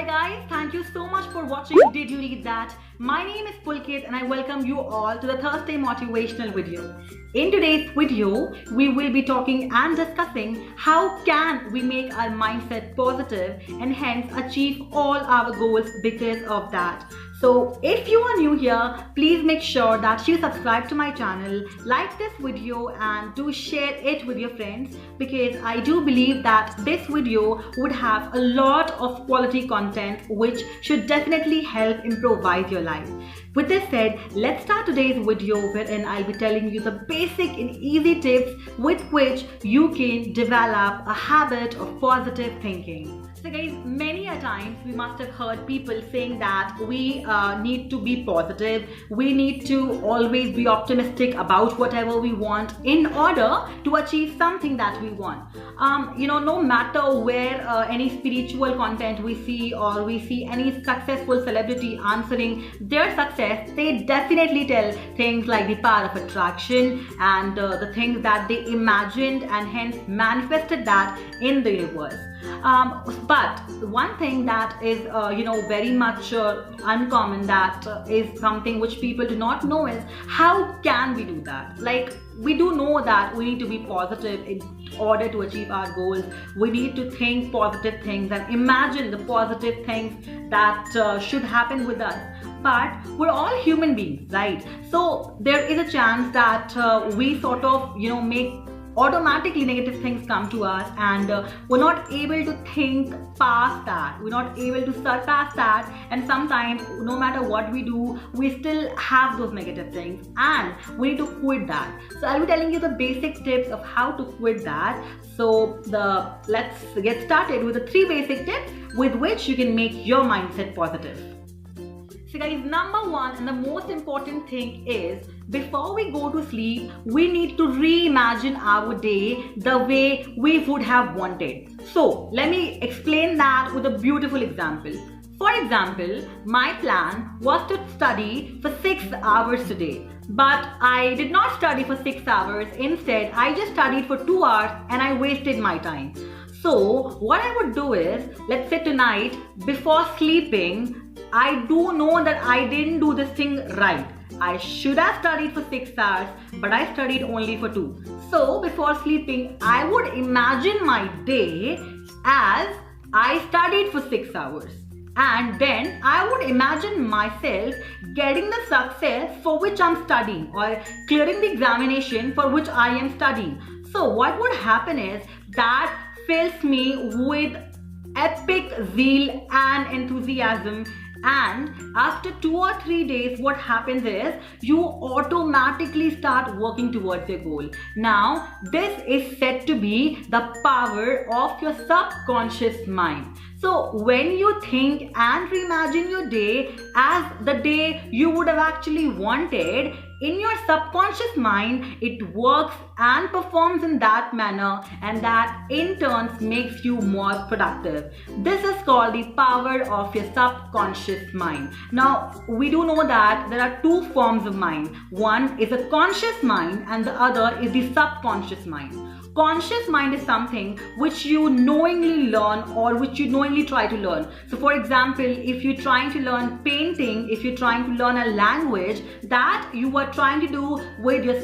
Hi guys, thank you so much for watching Did You Read That? My name is Pulkit and I welcome you all to the Thursday motivational video. In today's video, we will be talking and discussing how can we make our mindset positive and hence achieve all our goals because of that. So if you are new here, please make sure that you subscribe to my channel, like this video and do share it with your friends because I do believe that this video would have a lot of quality content which should definitely help improvise your life. With this said, let's start today's video wherein I'll be telling you the basic and easy tips with which you can develop a habit of positive thinking. So guys, many a times we must have heard people saying that we need to be positive, we need to always be optimistic about whatever we want in order to achieve something that we want. No matter where any spiritual content we see or we see any successful celebrity answering their success, they definitely tell things like the power of attraction and the things that they imagined and hence manifested that in the universe. But one thing that is very much uncommon, that is something which people do not know, is how can we do that? Like, we do know that we need to be positive in order to achieve our goals. We need to think positive things and imagine the positive things that should happen with us. But we're all human beings, right? So there is a chance that we sort of make automatically negative things come to us and we're not able to think past that, we're not able to surpass that, and sometimes no matter what we do, we still have those negative things and we need to quit that. So I'll be telling you the basic tips of how to quit that. So let's get started with the 3 basic tips with which you can make your mindset positive. So guys, number 1 and the most important thing is, before we go to sleep, we need to reimagine our day the way we would have wanted. So let me explain that with a beautiful example. For example, my plan was to study for 6 hours today. But I did not study for 6 hours. Instead, I just studied for 2 hours and I wasted my time. So what I would do is, let's say tonight, before sleeping, I do know that I didn't do this thing right. I should have studied for 6 hours, but I studied only for 2. So before sleeping, I would imagine my day as I studied for 6 hours. And then I would imagine myself getting the success for which I'm studying, or clearing the examination for which I am studying. So what would happen is, that fills me with epic zeal and enthusiasm. And after 2 or 3 days, what happens is you automatically start working towards your goal. Now, this is said to be the power of your subconscious mind. So when you think and reimagine your day as the day you would have actually wanted, in your subconscious mind, it works and performs in that manner, and that in turn makes you more productive. This is called the power of your subconscious mind. Now, we do know that there are 2 forms of mind. One is a conscious mind and the other is the subconscious mind. Conscious mind is something which you knowingly learn or which you knowingly try to learn. So for example, if you're trying to learn painting, if you're trying to learn a language, that you are trying to do with your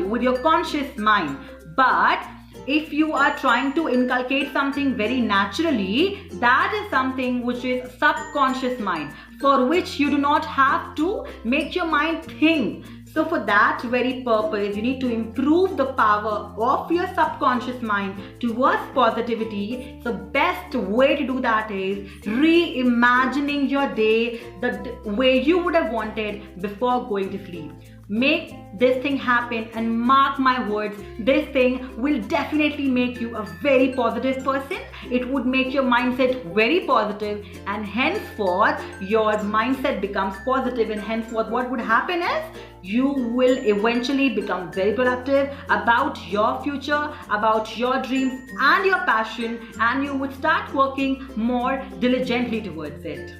with your conscious mind. But if you are trying to inculcate something very naturally, that is something which is subconscious mind, for which you do not have to make your mind think. So for that very purpose, you need to improve the power of your subconscious mind towards positivity. The best way to do that is reimagining your day the way you would have wanted before going to sleep. Make this thing happen and mark my words, this thing will definitely make you a very positive person. It would make your mindset very positive, and henceforth your mindset becomes positive, and henceforth what would happen is you will eventually become very productive about your future, about your dreams and your passion, and you would start working more diligently towards it.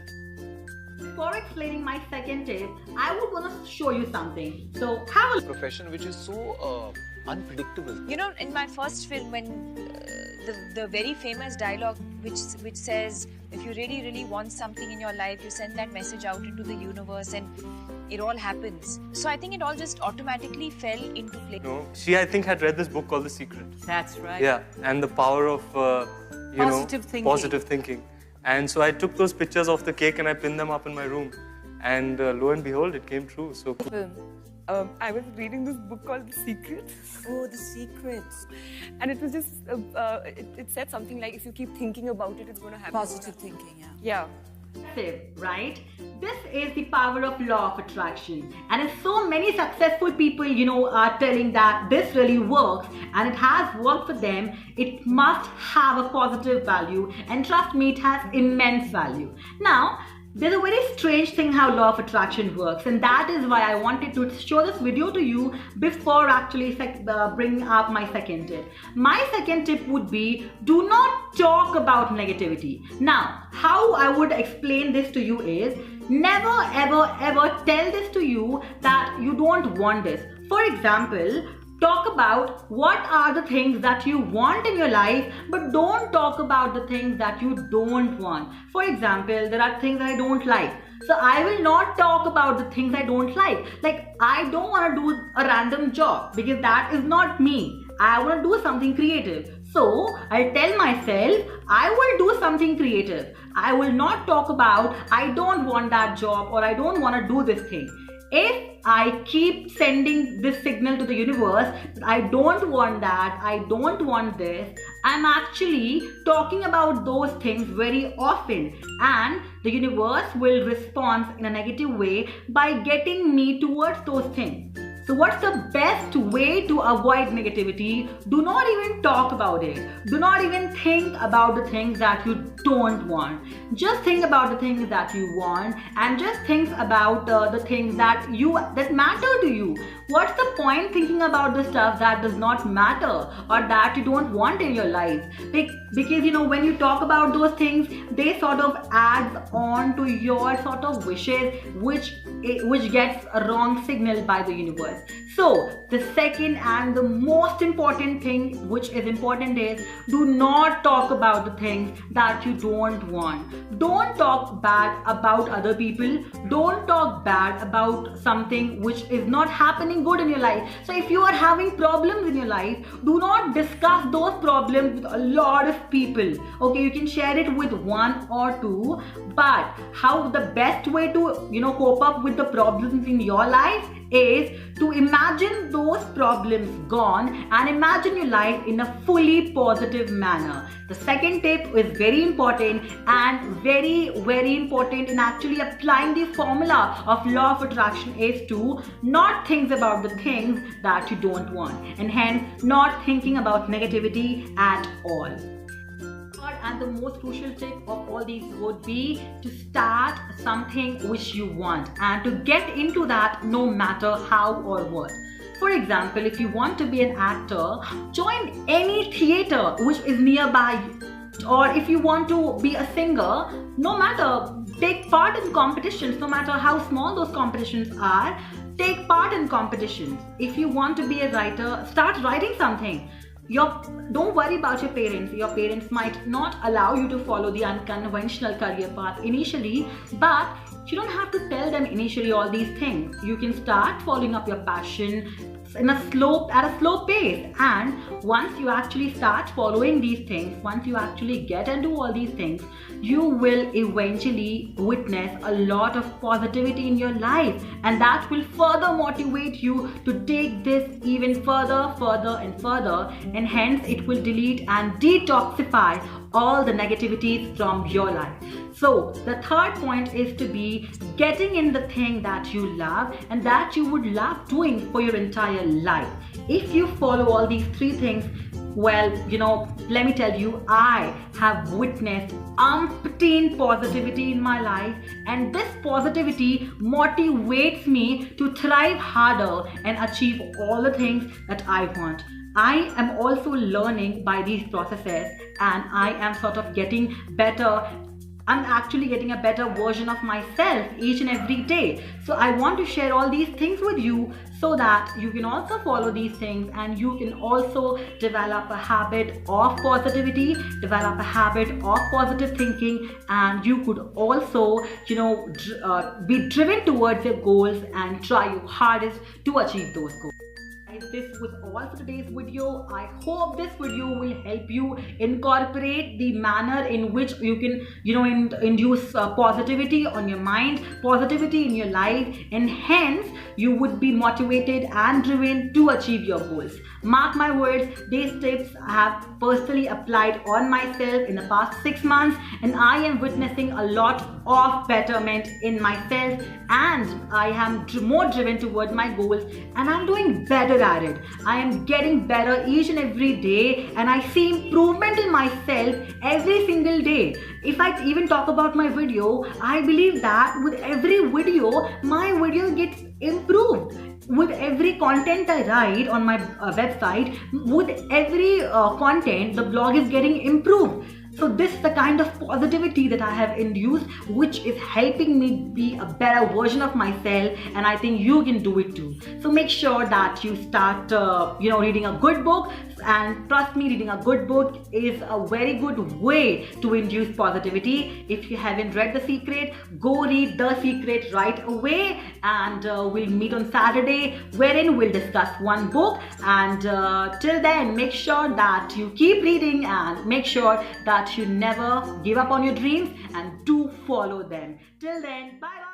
Before explaining my second tip, I would want to show you something. So have a profession which is so unpredictable. In my first film, when the very famous dialogue which says, if you really want something in your life, you send that message out into the universe and it all happens. So I think it all just automatically fell into place. No, she, I think, had read this book called The Secret. That's right. Yeah, and the power of Positive thinking. And so I took those pictures of the cake and I pinned them up in my room. And lo and behold, it came true. So I was reading this book called The Secret. Oh, The Secret. And it was just, it said something like, if you keep thinking about it, it's going to happen. Positive thinking, yeah. Yeah. Right? This is the power of law of attraction. And if so many successful people, are telling that this really works and it has worked for them, it must have a positive value. And trust me, it has immense value. Now, there's a very strange thing how law of attraction works, and that is why I wanted to show this video to you before actually bringing up my second tip. My second tip would be, do not talk about negativity. Now, how I would explain this to you is, never ever tell this to you that you don't want this. For example, talk about what are the things that you want in your life, but don't talk about the things that you don't want. For example, there are things that I don't like. So I will not talk about the things I don't like. Like, I don't want to do a random job because that is not me. I want to do something creative. So I'll tell myself, I will do something creative. I will not talk about, I don't want that job or I don't want to do this thing. If I keep sending this signal to the universe that I don't want that, I don't want this, I'm actually talking about those things very often, and the universe will respond in a negative way by getting me towards those things. So what's the best way to avoid negativity? Do not even talk about it. Do not even think about the things that you don't want. Just think about the things that you want, and just think about the things that matter to you. What's the point thinking about the stuff that does not matter or that you don't want in your life? Because when you talk about those things, they sort of add on to your sort of wishes, which gets a wrong signal by the universe. So the second and the most important thing which is important is, do not talk about the things that you don't want. Don't talk bad about other people. Don't talk bad about something which is not happening good in your life. So if you are having problems in your life, do not discuss those problems with a lot of people. Okay, you can share it with one or two, but how the best way to cope up with the problems in your life is to imagine those problems gone and imagine your life in a fully positive manner. The second tip is very important and very important in actually applying the formula of law of attraction is to not think about the things that you don't want, and hence not thinking about negativity at all. And the most crucial tip of all these would be to start something which you want and to get into that no matter how or what. For example, if you want to be an actor, join any theater which is nearby. Or if you want to be a singer, no matter, take part in competitions, no matter how small those competitions are, take part in competitions. If you want to be a writer, start writing something. Don't worry about your parents. Your parents might not allow you to follow the unconventional career path initially, but you don't have to tell them initially all these things. You can start following up your passion at a slow pace, and once you actually start following these things, once you actually get into all these things, you will eventually witness a lot of positivity in your life, and that will further motivate you to take this even further and further, and hence it will delete and detoxify all the negativities from your life. So the third point is to be getting in the thing that you love and that you would love doing for your entire life. If you follow all these three things, well, let me tell you, I have witnessed umpteen positivity in my life, and this positivity motivates me to thrive harder and achieve all the things that I want. I am also learning by these processes, and I am sort of getting better I'm actually getting a better version of myself each and every day. So I want to share all these things with you so that you can also follow these things and you can also develop a habit of positivity, develop a habit of positive thinking, and you could also, be driven towards your goals and try your hardest to achieve those goals. This was all for today's video. I hope this video will help you incorporate the manner in which you can, induce positivity on your mind, positivity in your life, and hence you would be motivated and driven to achieve your goals. Mark my words, these tips I have personally applied on myself in the past 6 months, and I am witnessing a lot of betterment in myself, and I am more driven toward my goals, and I'm doing better at it. I am getting better each and every day, and I see improvement in myself every single day. If I even talk about my video, I believe that with every video, my video gets improved. With every content I write on my website, with every content, the blog is getting improved. So this is the kind of positivity that I have induced, which is helping me be a better version of myself, and I think you can do it too. So make sure that you start, reading a good book, and trust me, reading a good book is a very good way to induce positivity. If you haven't read The Secret, go read The Secret right away, and we'll meet on Saturday, wherein we'll discuss one book. And till then, make sure that you keep reading and make sure that you never give up on your dreams and do follow them. Till then, bye bye.